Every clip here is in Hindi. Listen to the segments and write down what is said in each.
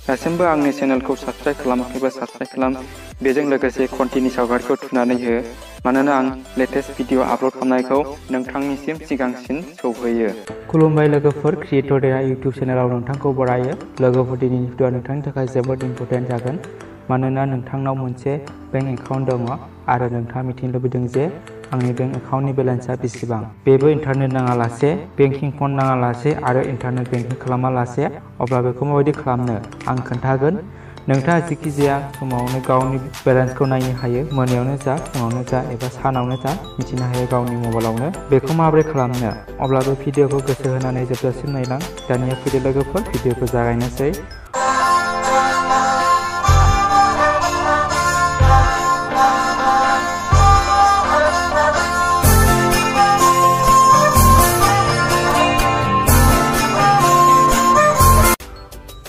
दासिमबो आंनि चेनेलखौ साबस्क्राइब खालामाखैबा साबस्क्राइब खालाम। बेजों लोगोसे घन्टिनि सावगारिखौ थुनानै हो, मानोना आं लेटेस्ट भिडिअ आपल'ड खालामनायखौ नोंथांनिसिम सिगांसिन सौहैयो। खुलुमबाय लोगोफोर, क्रिएटर डेया इउटिउब चेनेलाव नोंथांखौ बरायो। लोगोफोर, दिनैनि भिडिअआ नोंथांनि थाखाय जोबोद इम्परटेन्ट जागोन, मानोना नोंथांनाव मोनसे बेंक एकाउन्ट दङ आरो नोंथाङा मिथिनो लुबैदों जे आंनि बेंक एकाउन्टनि बेलेन्सआ बेसेबां। बेबो इन्टारनेट नाङालासे, बेंकिं फन नाङालासे आरो इन्टारनेट बेंकिं खालामालासे। अब्ला बेखौ माबायदि खालामनो आं खोन्थागोन। नोंथाङा जेखि जाया समावनो गावनि बेलेन्सखौ नायनो हायो, मोनायावनो जा, फुङावनो जा एबा सानावनो जा, मिथिनो हायो गावनि मबाइलावनो। बेखौ माबोरै खालामनो? अब्ला बे भिडिअखौ गोसो होनानै जोबजासिम नायलां। दानिया फैदो लोगोफोर, भिडिअखौ जागायनोसै।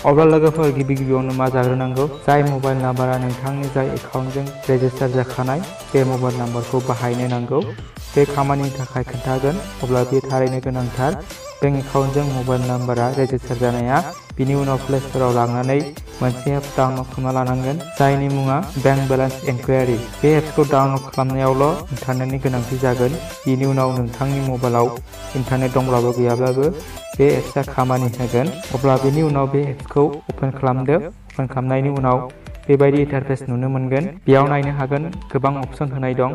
अब्ला लोगोफोर, गिबियावनो मा जाग्रोनांगौ? जाय मबाइल नाम्बारा नोंथांनि जाय एकाउन्टजों रेजिस्टार जाखानाय, बे मबाइल नाम्बारखौ बाहायनो नांगौ। बे खामानिनि थाखाय खोन्थागोन। अब्ला बे थारैनो गोनांथार। बेंक एकाउन्टजों मबाइल नाम्बारा रेजिस्टार जानाया, बिनि उनाव प्ले स्ट'राव लांनानै मोनसे एप डाउनल'ड खालामना लानांगोन, जायनि मुङा बेंक बेलेन्स इनकुवेरि। बे एप्सखौ डाउनल'ड खालामनायावल' इन्टारनेटनि गोनांथि जागोन। बिनि उनाव नोंथांनि मबाइलाव इन्टारनेट दंब्लाबो गैयाब्लाबो बे एप्सआ खामानि होगोन। अब्ला बेनि उनाव बे एप्सखौ अपेन खालामदो। अपेन खालामनायनि उनाव बेबायदि इन्टारफेस नुनो मोनगोन। बेयाव नायनो हागोन गोबां अप्शन होनाय दं।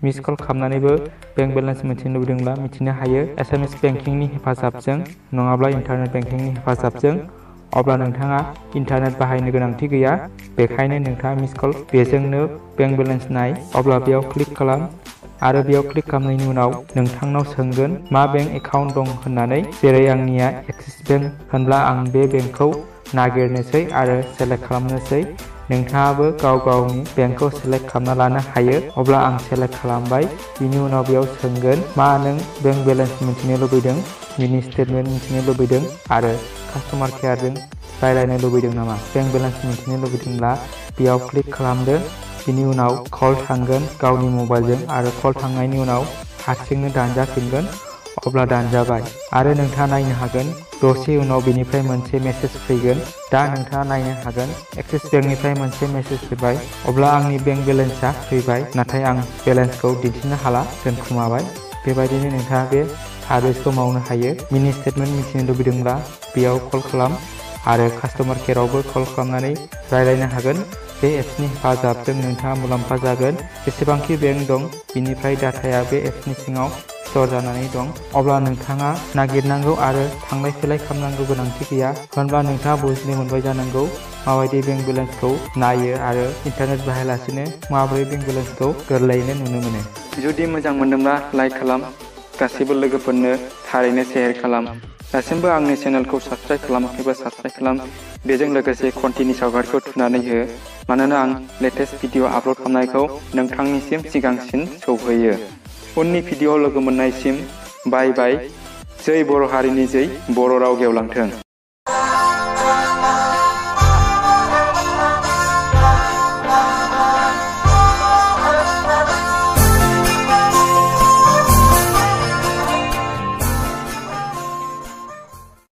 मिस कल खालामनानैबो बेंक बेलेन्स मिथिनो लुबैदोंब्ला मिथिनो हायो, SMS बेंकिंनि हेफाजाबजों नङाब्ला इन्टारनेट बेंकिंनि हेफाजाबजों। अब्ला नोंथाङा इन्टारनेट बाहायनो गोनांथि गैया, बेखायनो नोंथाङा मिस कल बेजोंनो बेंक बेलेन्स नाय। अब्ला बेयाव क्लिक खालाम आरो बेयाव क्लिक खालामनायनि उनाव नोंथांनाव सोंगोन मा बेंक एकाउन्ट दं होननानै। जेरै आंनिया एक्सिस बेंक होनब्ला आं बे बेंकखौ नागिरनोसै आरो सेलेक्ट खालामनोसै। नोंथाङाबो गाव गावनि बेंकखौ सेलेक्ट खालामना लानो हायो। अब्ला आं सेलेक्ट खालामबाय। बिनि उनाव बेयाव सोंगोन मा नों बेंक बेलेन्स मिथिनो लुबैदों, मिनि स्टेटमेन्ट मिथिनो लुबैदों आरो कास्टमार केयारजों रायज्लायनो लुबैदों नामा? बेंक बेलेन्स मिथिनो लुबैदोंब्ला बेयाव क्लिक खालामदो। बिनि उनाव कल थांगोन गावनि मबाइलजों आरो कल थांनायनि उनाव हारसिंनो दानजाफिनगोन। अब्ला दानजाबाय आरो नोंथाङा नायनो हागोन दसे उनाव बेनिफ्राय मोनसे मेसेज फैगोन। दा नोंथाङा नायनो हागोन एक्सिस बेंकनिफ्राय मोनसे मेसेज फैबाय। अब्ला आंनि बेंक बेलेन्सआ फैबाय, नाथाय आं बेलेन्सखौ दिन्थिनो हाला, दोनखुमाबाय। बेबायदिनो नोंथाङा बे सार्भिसखौ मावनो हायो। मिनि स्टेटमेन्ट मिथिनो लुबैदोंब्ला बेयाव कल खालाम आरो कास्टमार केयारावबो कल खालामनानै रायज्लायनो हागोन। बे एप्सनि हेफाजाबजों नोंथाङा मुलाम्फा जागोन। जेसेबांखि बेंक दं, बिनिफ्राय डाटाया बे एप्सनि सिङाव स्ट'र जानानै दं। अब्ला नोंथाङा नागिरनांगौ आरो थांलाय फैलाय खालामनांगौ गोनांथि गैया। होनब्ला नोंथाङा बुजिनो मोनबाय जानांगौ माबायदि बेंक बेलेन्सखौ नायो आरो इन्टारनेट बाहायालासिनो माबोरै बेंक बेलेन्सखौ गोरलैयैनो नुनो मोनो। जुदि मोजां मोनदोंब्ला लाइक खालाम, गासैबो लोगोफोरनो थारैनो शेयार खालाम। दासिमबो आंनि चेनेलखौ साबस्क्राइब खालामाखैबा साबस्क्राइब खालाम। बेजों लोगोसे घन्टिनि सावगारिखौ थुनानै हो, मानोना आं लेटेस्ट भिडिअ आपल'ड खालामनायखौ नोंथांनिसिम सिगांसिन सौहैयो। उननि भिडिअ लोगो मोननायसिम बाय बाय। जै बर' हारिनि जै, बर' राव गेवलांथों।